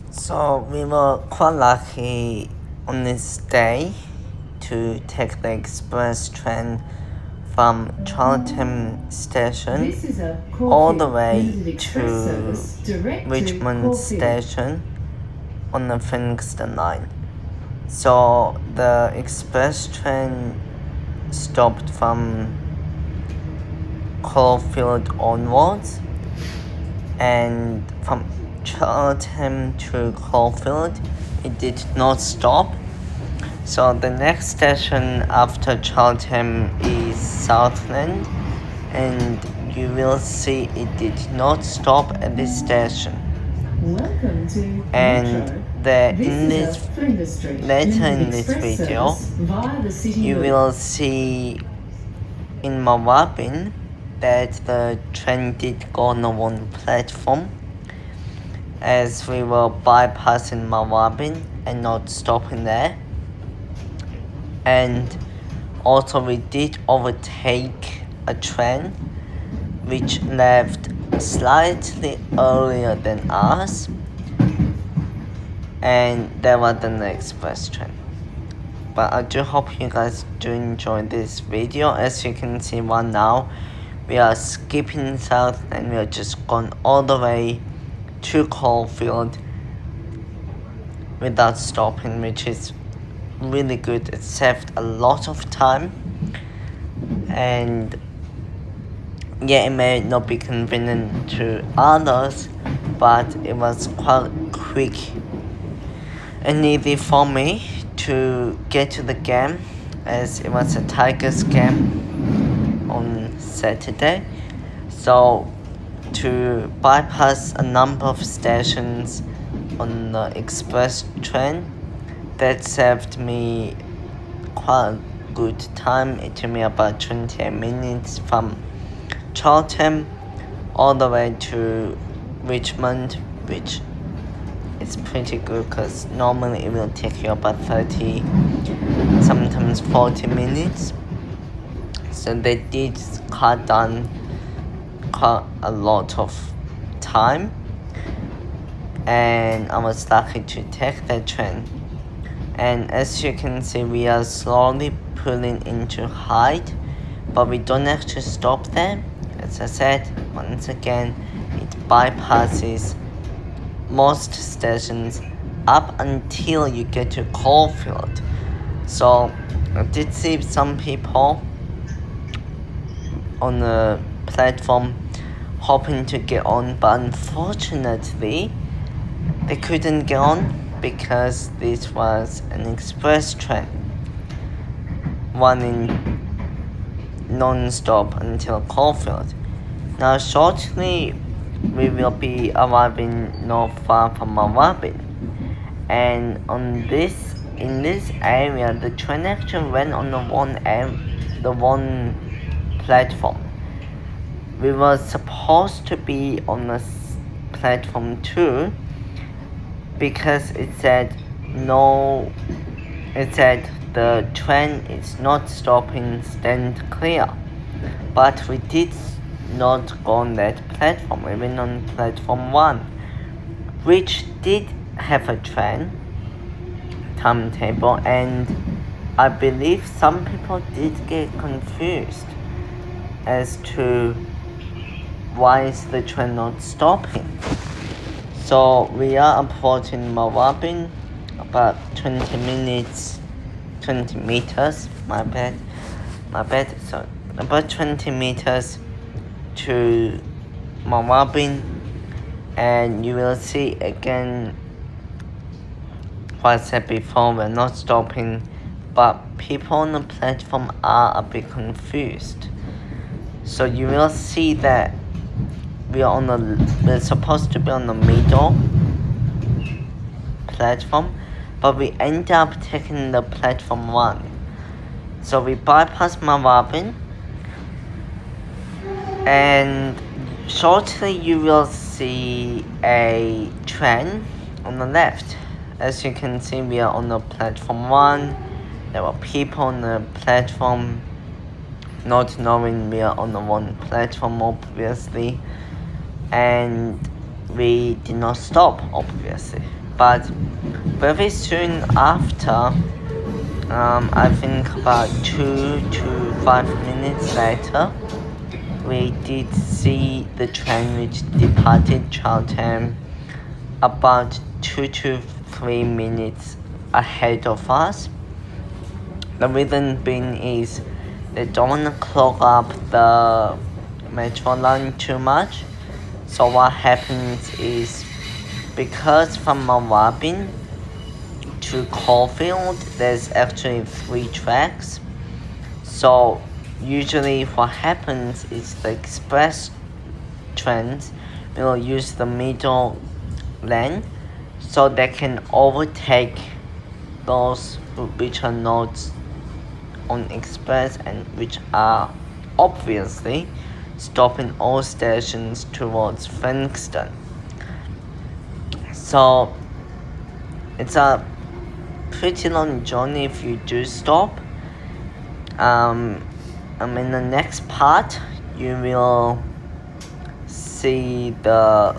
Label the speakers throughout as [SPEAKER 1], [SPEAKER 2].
[SPEAKER 1] So we were quite lucky on this day to take the express train from Cheltenham station all the way to Richmond station on the Frankston line. So the express train stopped from Caulfield onwards, and from Cheltenham to Caulfield it did not stop. So the next station after Cheltenham is Southland, and you will see it did not stop at this station.
[SPEAKER 2] Welcome to
[SPEAKER 1] And later in this video, you will see in Mawabin that the train did go on the one platform, as we were bypassing Mawabin and not stopping there. And also we did overtake a train which left slightly earlier than us, and that was the express train. But I do hope you guys do enjoy this video. As you can see right now, we are skipping south and we are just going all the way to Caulfield without stopping, which is really good. It saved a lot of time, and yeah, it may not be convenient to others, but it was quite quick and easy for me to get to the game, as it was a Tigers game on Saturday. So to bypass a number of stations on the express train, that saved me quite a good time. It took me about 28 minutes from Cheltenham all the way to Richmond, which is pretty good because normally it will take you about 30, sometimes 40 minutes. So they did cut down quite a lot of time, and I was lucky to take that train. And as you can see, we are slowly pulling into Hyde, but we don't actually stop there. As I said, once again, it bypasses most stations up until you get to Caulfield. So I did see some people on the platform hoping to get on, but unfortunately they couldn't get on because this was an express train running non-stop until Caulfield. Now shortly we will be arriving not far from Mawabin, and in this area the train actually went on the one platform. We were supposed to be on the platform 2 because it said the train is not stopping, stand clear. But we did not go on that platform. We went on platform 1, which did have a train timetable, and I believe some people did get confused as to why is the train not stopping. So we are approaching Mawabin, about 20 meters, my bad, so about 20 meters to Mawabin, and you will see again what I said before, we're not stopping, but people on the platform are a bit confused. So you will see that we're supposed to be on the middle platform, but we end up taking the platform 1. So we bypass Mawabin, and shortly you will see a train on the left. As you can see, we are on the platform 1. There were people on the platform, not knowing we are on the one platform, obviously, and we did not stop, obviously. But very soon after, I think about 2 to 5 minutes later, we did see the train which departed Cheltenham about 2 to 3 minutes ahead of us. The reason being is they don't want to clog up the metro line too much. So what happens is, because from Moorabbin to Caulfield there's actually 3 tracks. So usually what happens is the express trains will use the middle lane so they can overtake those which are not on express and which are obviously stopping all stations towards Frankston. So it's a pretty long journey if you do stop. In the next part you will see the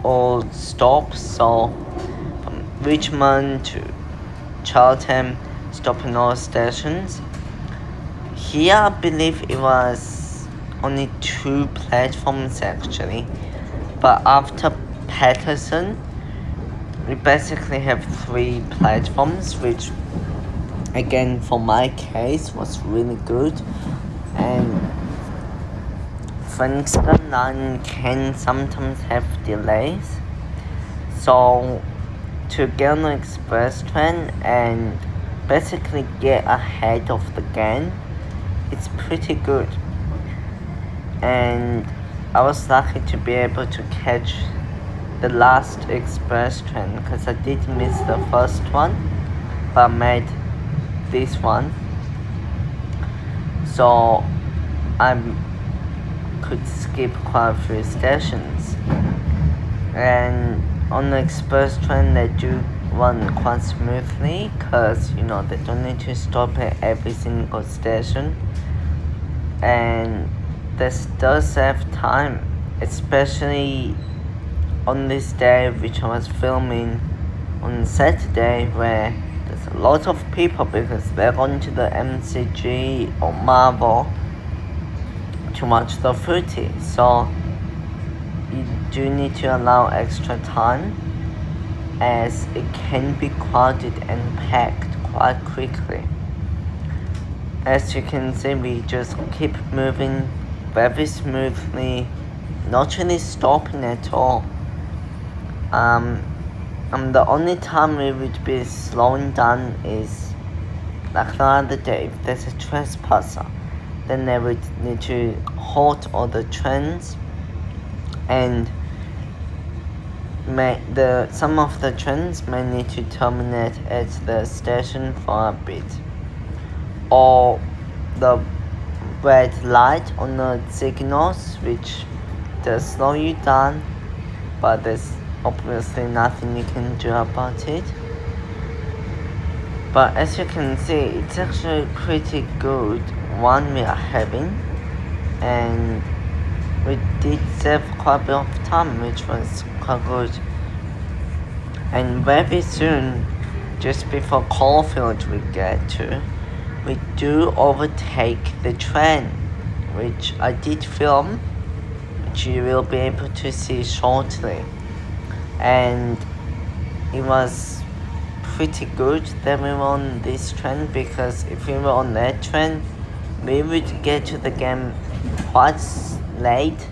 [SPEAKER 1] all stops. So from Richmond to Cheltenham, stopping all stations. Here I believe it was only 2 platforms actually, but after Patterson we basically have 3 platforms, which again for my case was really good. And Frankston line can sometimes have delays, so to get on the express train and basically get ahead of the game, it's pretty good. And I was lucky to be able to catch the last express train because I did miss the first one, but I made this one, so I could skip quite a few stations. And on the express train they do run quite smoothly because they don't need to stop at every single station, and this does save time, especially on this day which I was filming on Saturday, where there's a lot of people because they're going to the MCG or Marvel to watch the footy. So you do need to allow extra time, as it can be crowded and packed quite quickly. As you can see, we just keep moving very smoothly, not really stopping at all. The only time we would be slowing down is like the other day, if there's a trespasser, then they would need to halt all the trains, and some of the trains may need to terminate at the station for a bit, or the red light on the signals which does slow you down, but there's obviously nothing you can do about it. But as you can see, it's actually pretty good one we are having, and we did save quite a bit of time, which was quite good. And very soon, just before Caulfield we get to, we do overtake the train, which I did film, which you will be able to see shortly. And it was pretty good that we were on this train, because if we were on that train we would get to the game quite late.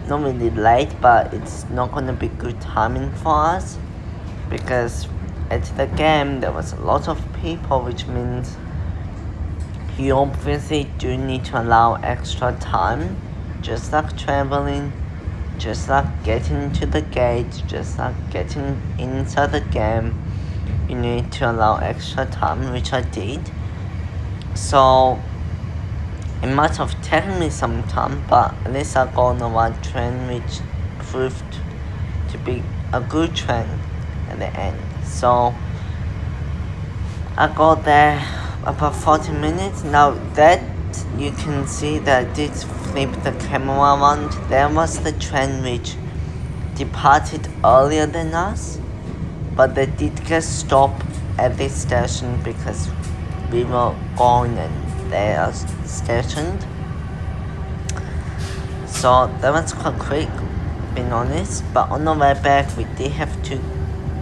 [SPEAKER 1] Not really late, but it's not gonna be good timing for us, because at the game there was a lot of people, which means you obviously do need to allow extra time, just like traveling, just like getting to the gate, just like getting inside the game. You need to allow extra time, which I did. So it might have taken me some time, but at least I got on the right train, which proved to be a good train at the end. So I got there about 40 minutes. Now that you can see that I did flip the camera around, there was the train which departed earlier than us, but they did get stopped at this station because we were gone and they are stationed. So that was quite quick, being honest. But on the way back, we did have to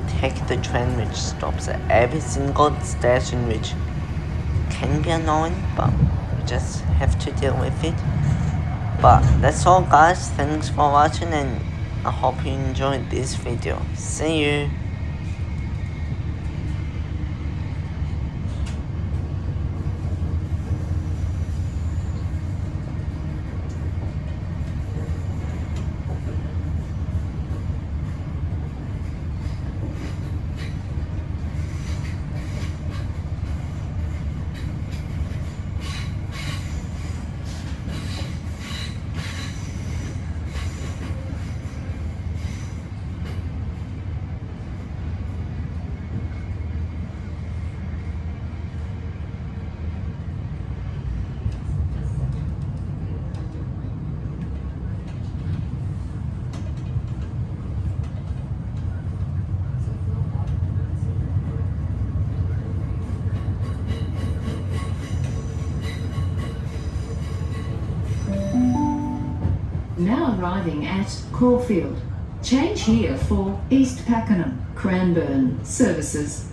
[SPEAKER 1] take the train which stops at every single station, which can be annoying, but we just have to deal with it. But that's all, guys. Thanks for watching, and I hope you enjoyed this video. See you.
[SPEAKER 2] Now arriving at Caulfield. Change here for East Pakenham, Cranbourne services.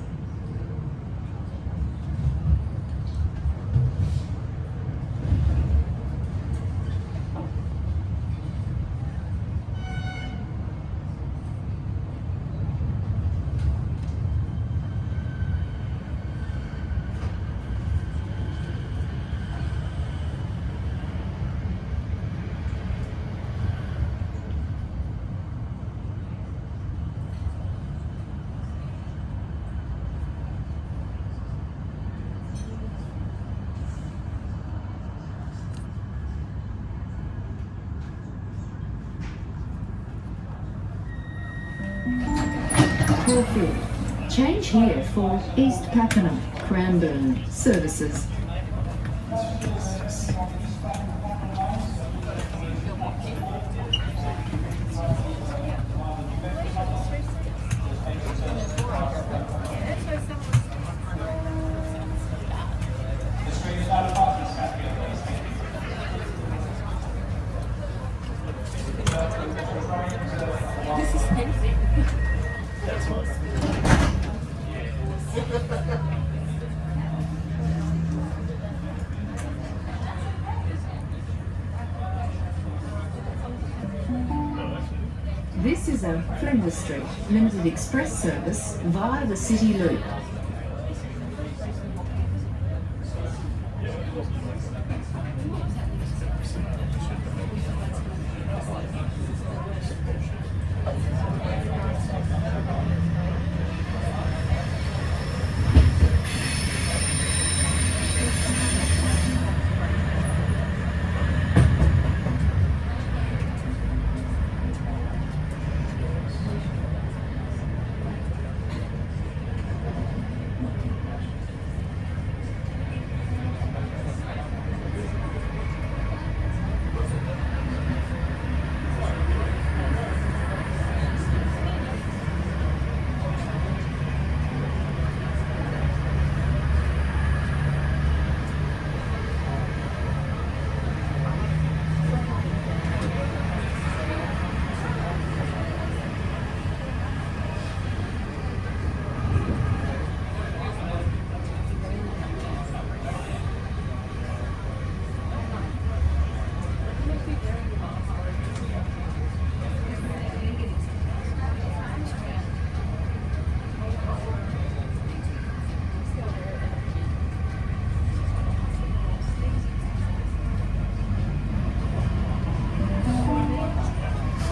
[SPEAKER 2] Caulfield. Change here for East Pakenham, Cranbourne services. This is a Flinders Street Limited Express service via the City Loop.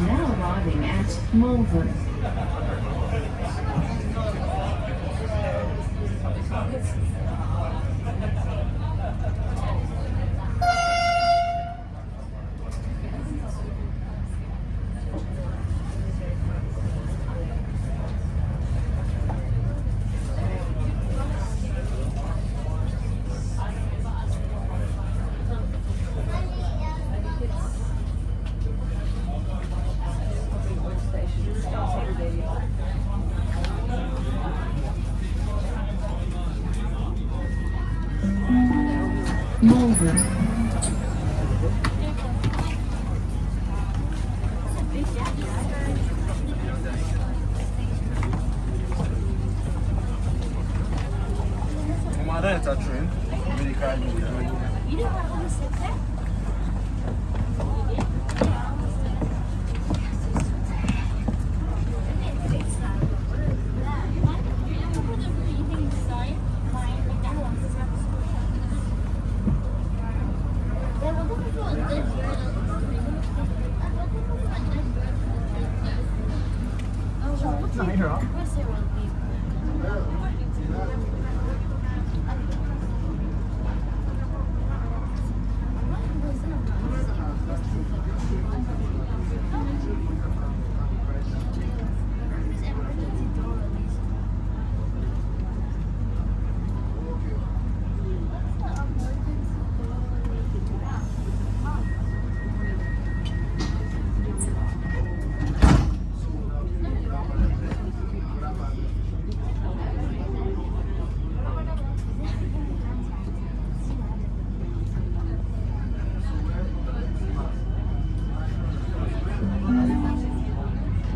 [SPEAKER 2] Now arriving at Malvern. Cheltenham.
[SPEAKER 3] I don't touch him. Really can't do that.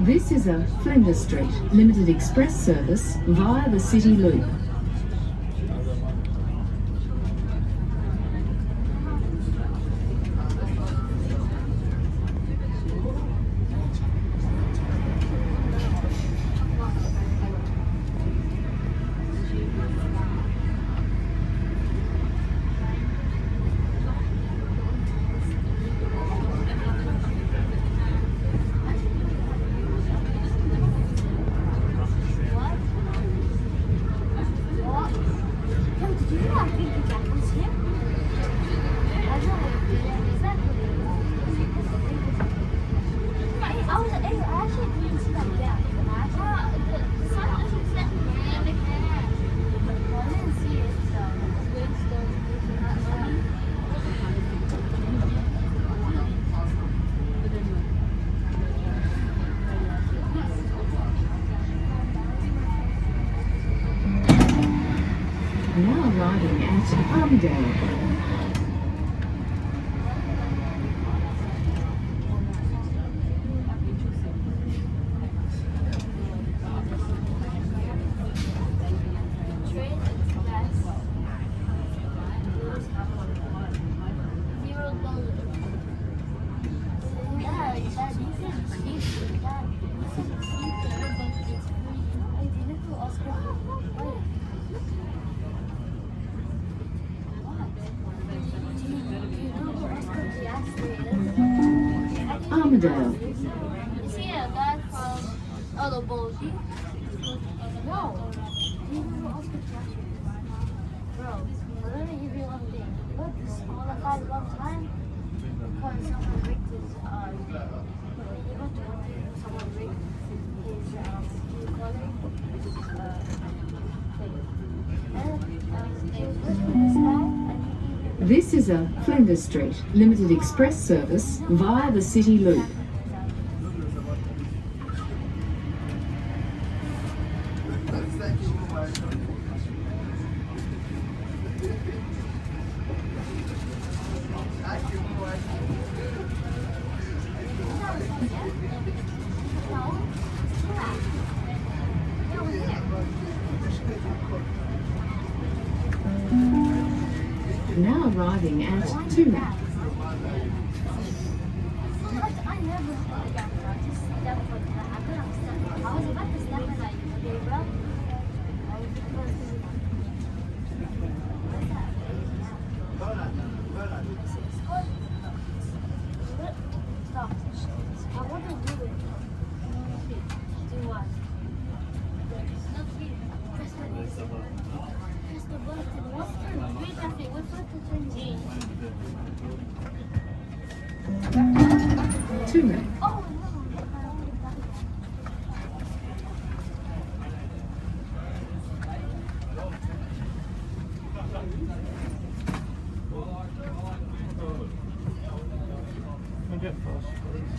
[SPEAKER 2] This is a Flinders Street Limited Express service via the City Loop. Now arriving at Armadale. Armadale.
[SPEAKER 4] Is he a guy from other Baldy? No. He's from Oscar Joshua. Bro, let me give you one thing. Look, this qualified one time because someone rigged his you got to wonder someone rigged his thing. They was with this guy and
[SPEAKER 2] This is a Flinders Street Limited Express service via the City Loop. Now arriving at Cheltenham.
[SPEAKER 4] I never I was about to step in like, okay, bro. Stop. I want to do it. Do what? Press the button. What's the wait a second. What's the change?
[SPEAKER 2] Cheltenham.
[SPEAKER 4] Oh no.
[SPEAKER 3] Get first, please.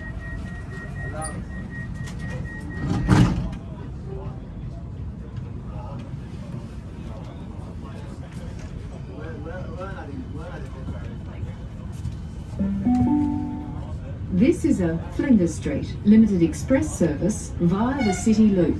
[SPEAKER 3] Where are they?
[SPEAKER 2] This is a Flinders Street limited express service via the City Loop.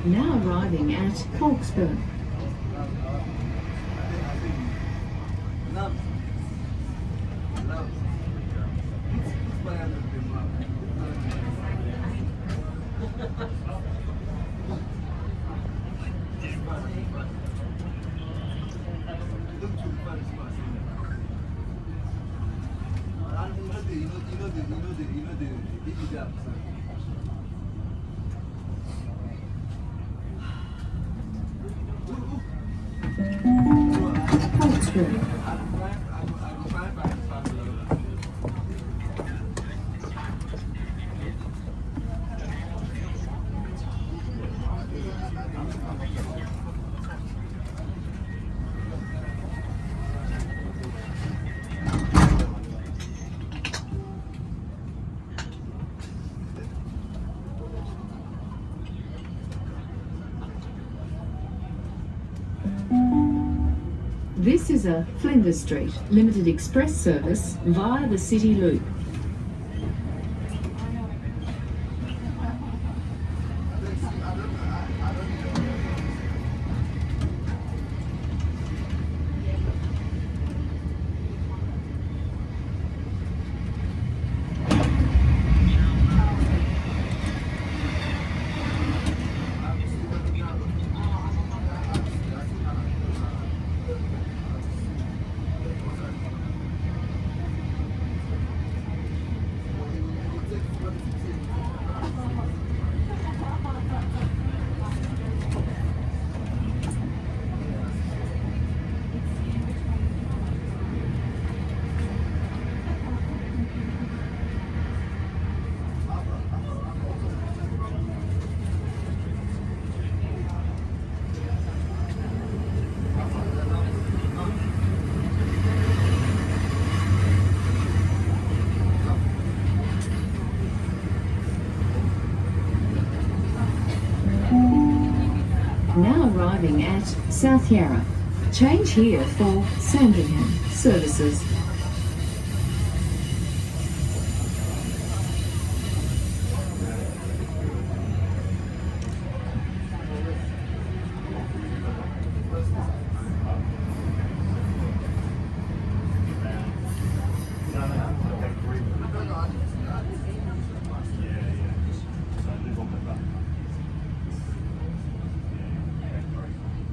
[SPEAKER 2] Now arriving at Hawkesbury. Hawkesbury. This is a Flinders Street limited express service via the City Loop. Now arriving at South Yarra. Change here for Sandringham services.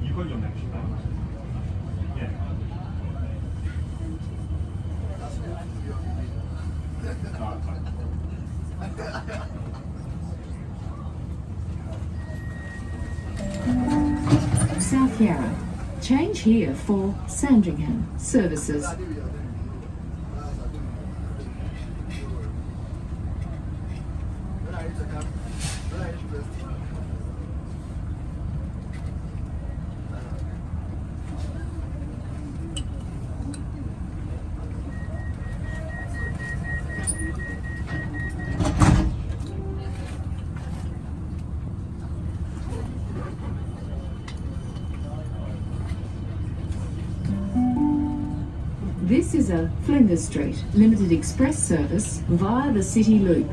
[SPEAKER 3] You got your next one. Yeah.
[SPEAKER 2] South Yarra. Change here for Sandringham services. This is a Flinders Street limited express service via the City Loop.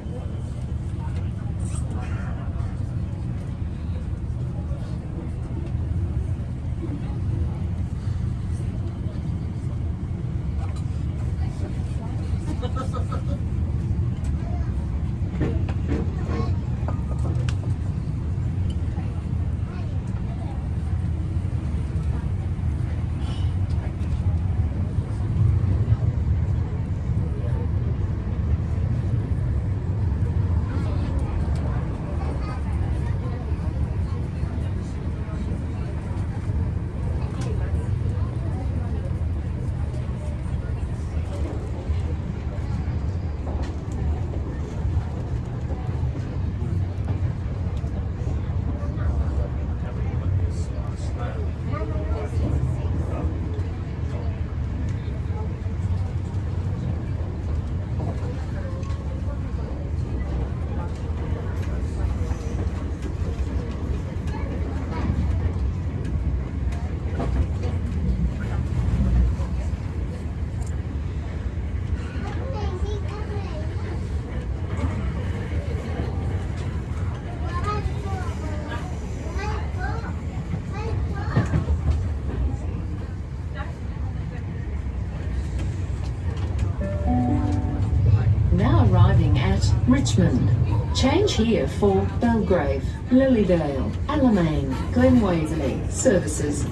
[SPEAKER 2] arriving at Richmond. Change here for Belgrave, Lilydale, Alamein, Glen Waverley services.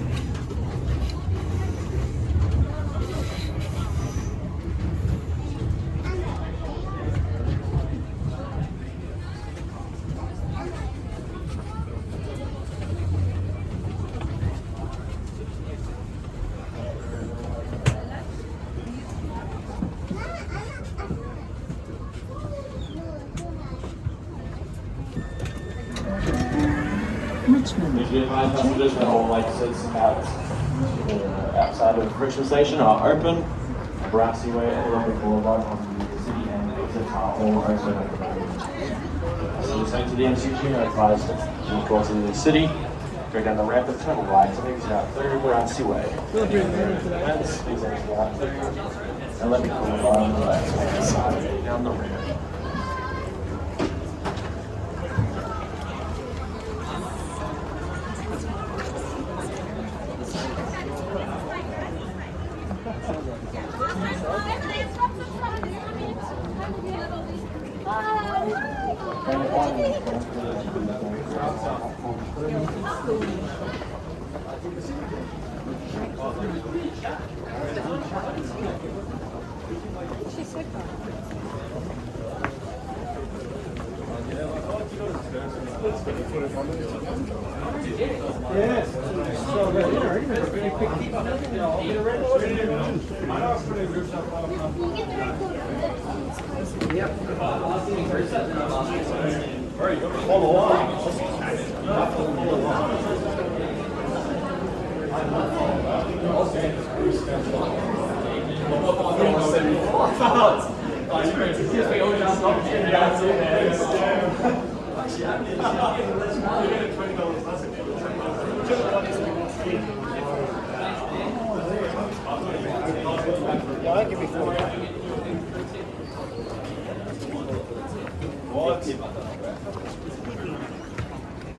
[SPEAKER 2] Richmond.
[SPEAKER 5] Please be advised, passengers that all light seats outside of Richmond Station are open. Brassy Way and Olympic Boulevard on the city and exits are all open. Passengers heading to the MCG are advised to go to the city, go down the ramp and turn right and exit out through Brassy Way. Please exit out through Olympic Boulevard on the left-hand side down the ramp.
[SPEAKER 3] Yeah, I'll give you 4.